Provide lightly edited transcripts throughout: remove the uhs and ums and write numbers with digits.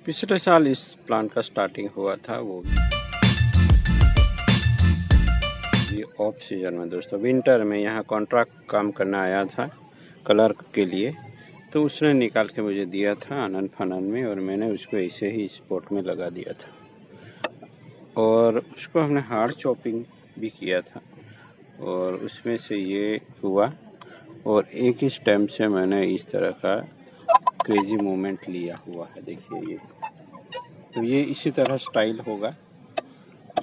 पिछले साल इस प्लांट का स्टार्टिंग हुआ था, वो ये ऑफ सीजन में दोस्तों, विंटर में यहाँ कॉन्ट्रैक्ट काम करना आया था क्लर्क के लिए, तो उसने निकाल के मुझे दिया था आनन फानन में, और मैंने उसको ऐसे ही स्पॉट में लगा दिया था और उसको हमने हार्ड चॉपिंग भी किया था और उसमें से ये हुआ। और एक ही स्टेम से मैंने इस तरह का क्रेजी मूवमेंट लिया हुआ है, देखिए ये। तो ये इसी तरह स्टाइल होगा,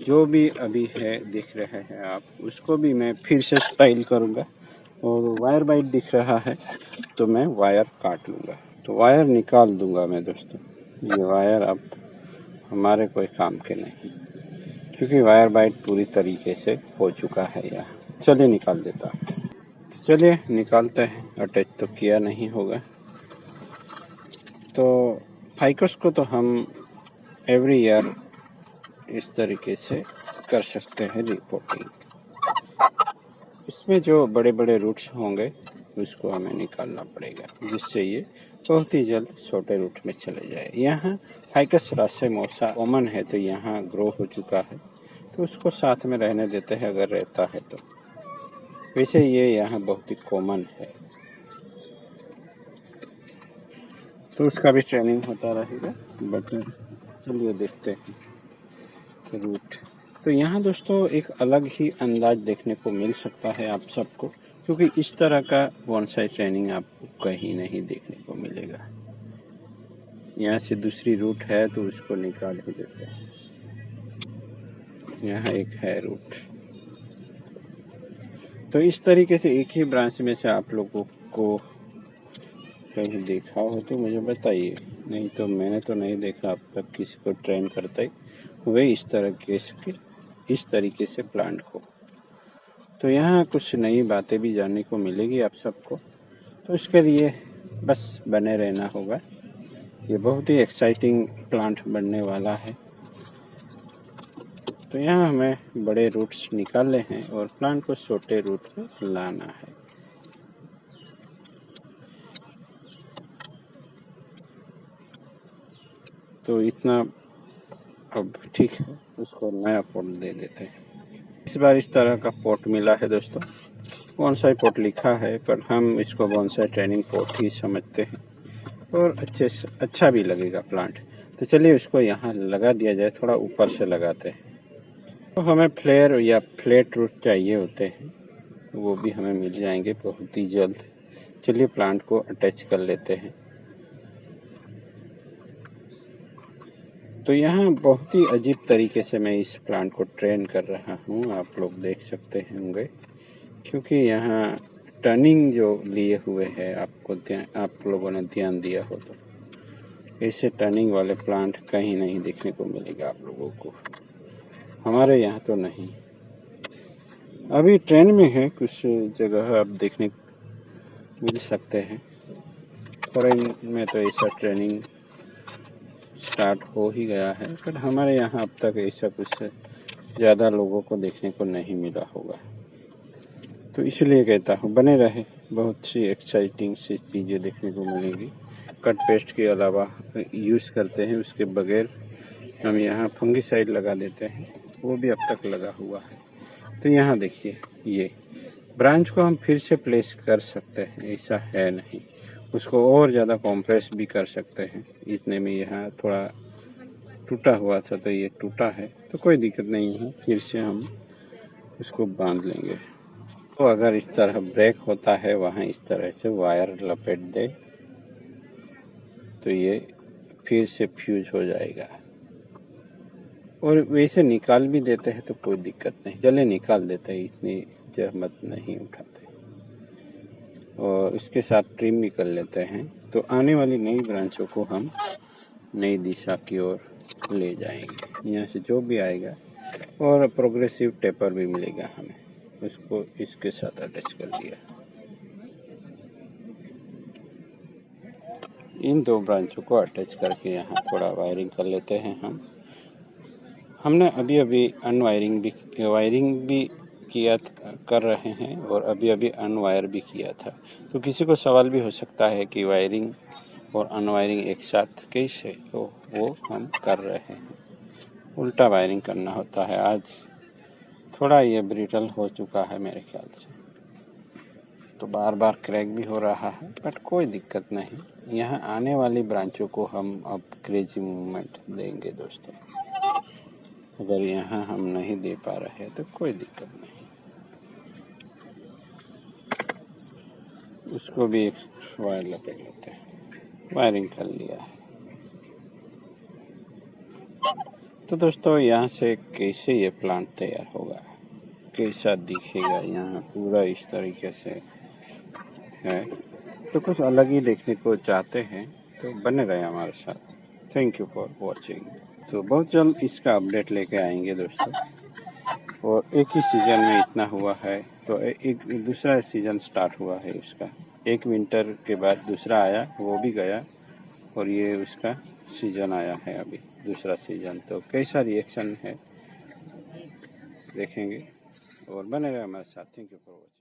जो भी अभी है दिख रहे हैं आप, उसको भी मैं फिर से स्टाइल करूँगा। और वायर बाइट दिख रहा है तो मैं वायर काट लूँगा, तो वायर निकाल दूँगा मैं दोस्तों। ये वायर अब हमारे कोई काम के नहीं, क्योंकि वायर बाइट पूरी तरीके से हो चुका है यहाँ। चलिए निकाल देता हूँ, तो चलिए निकालते हैं। अटैच तो किया नहीं होगा, तो फाइकस को तो हम एवरी ईयर इस तरीके से कर सकते हैं रिपोर्टिंग। इसमें जो बड़े बड़े रूट्स होंगे उसको हमें निकालना पड़ेगा, जिससे ये बहुत ही जल्द छोटे रूट में चले जाए। यहाँ फाइकस रासेमोसा कॉमन है, तो यहाँ ग्रो हो चुका है, तो उसको साथ में रहने देते हैं अगर रहता है तो। वैसे ये यहाँ बहुत ही कॉमन है, तो उसका भी ट्रेनिंग होता रहेगा। बट चलिए देखते हैं रूट। तो यहाँ दोस्तों एक अलग ही अंदाज देखने को मिल सकता है आप सबको, क्योंकि इस तरह का बोनसाई ट्रेनिंग आपको कहीं नहीं देखने को मिलेगा। यहाँ से दूसरी रूट है तो उसको निकाल ही देते हैं। यहाँ एक है रूट, तो इस तरीके से एक ही ब्रांच में से आप लोगों को कहीं देखा हो तो मुझे बताइए, नहीं तो मैंने तो नहीं देखा अब तक किसी को ट्रेन करता ही वे इस तरीके से प्लांट को। तो यहाँ कुछ नई बातें भी जानने को मिलेगी आप सबको, तो इसके लिए बस बने रहना होगा। ये बहुत ही एक्साइटिंग प्लांट बनने वाला है। तो यहाँ हमें बड़े रूट्स निकालने हैं और प्लांट को छोटे रूट में लाना है। तो इतना अब ठीक है, उसको नया पॉट दे देते हैं। इस बार इस तरह का पॉट मिला है दोस्तों, बोनसाई पॉट लिखा है पर हम इसको बोनसाई ट्रेनिंग पॉट ही समझते हैं और अच्छा भी लगेगा प्लांट। तो चलिए उसको यहाँ लगा दिया जाए, थोड़ा ऊपर से लगाते हैं। तो हमें फ्लेयर या फ्लैट रूट चाहिए होते हैं, वो भी हमें मिल जाएंगे बहुत ही जल्द। चलिए प्लांट को अटैच कर लेते हैं। तो यहाँ बहुत ही अजीब तरीके से मैं इस प्लांट को ट्रेन कर रहा हूँ, आप लोग देख सकते होंगे, क्योंकि यहाँ टर्निंग जो लिए हुए है आप लोगों ने ध्यान दिया हो तो ऐसे टर्निंग वाले प्लांट कहीं नहीं देखने को मिलेगा आप लोगों को, हमारे यहाँ तो नहीं। अभी ट्रेंड में है, कुछ जगह आप देखने मिल सकते हैं, फॉरेन में तो ऐसा ट्रेनिंग स्टार्ट हो ही गया है, पर हमारे यहाँ अब तक ऐसा कुछ ज़्यादा लोगों को देखने को नहीं मिला होगा। तो इसलिए कहता हूँ बने रहे, बहुत सी एक्साइटिंग सी चीज़ें देखने को मिलेगी। कट पेस्ट के अलावा यूज़ करते हैं, उसके बगैर हम यहाँ फंगिसाइड लगा देते हैं, वो भी अब तक लगा हुआ है। तो यहाँ देखिए, ये ब्रांच को हम फिर से प्लेस कर सकते हैं, ऐसा है नहीं, उसको और ज़्यादा कॉम्प्रेस भी कर सकते हैं। इतने में यहाँ थोड़ा टूटा हुआ था तो ये टूटा है, तो कोई दिक्कत नहीं है, फिर से हम उसको बांध लेंगे। तो अगर इस तरह ब्रेक होता है, वहाँ इस तरह से वायर लपेट दे तो ये फिर से फ्यूज हो जाएगा। और वैसे निकाल भी देते हैं तो कोई दिक्कत नहीं, चले निकाल देते हैं, इतनी जहमत नहीं उठाते। और इसके साथ ट्रिम भी कर लेते हैं, तो आने वाली नई ब्रांचों को हम नई दिशा की ओर ले जाएंगे। यहाँ से जो भी आएगा, और प्रोग्रेसिव टेपर भी मिलेगा हमें, उसको इसके साथ अटैच कर दिया। इन दो ब्रांचों को अटैच करके यहाँ थोड़ा वायरिंग कर लेते हैं हमने अभी वायरिंग भी कर रहे हैं और अभी अनवायर भी किया था। तो किसी को सवाल भी हो सकता है कि वायरिंग और अनवायरिंग एक साथ कैसे, तो वो हम कर रहे हैं। उल्टा वायरिंग करना होता है। आज थोड़ा ये ब्रिटल हो चुका है मेरे ख्याल से, तो बार बार क्रैक भी हो रहा है, बट कोई दिक्कत नहीं। यहाँ आने वाली ब्रांचों को हम अब क्रेजी मूवमेंट देंगे दोस्तों। अगर यहाँ हम नहीं दे पा रहे हैं तो कोई दिक्कत नहीं, उसको भी एक वायर लपेट लेते हैं। वायरिंग कर लिया है। तो दोस्तों यहाँ से कैसे ये प्लांट तैयार होगा, कैसा दिखेगा, यहाँ पूरा इस तरीके से है। तो कुछ अलग ही देखने को चाहते हैं तो बने रहे हमारे साथ। Thank you for watching. तो बहुत जल्द इसका अपडेट लेके आएंगे दोस्तों। और एक ही सीज़न में इतना हुआ है, तो एक दूसरा सीज़न स्टार्ट हुआ है इसका। एक विंटर के बाद दूसरा आया, वो भी गया, और ये उसका सीज़न आया है अभी दूसरा सीज़न। तो कैसा रिएक्शन है देखेंगे, और बने रहे हमारे साथ। Thank you for watching.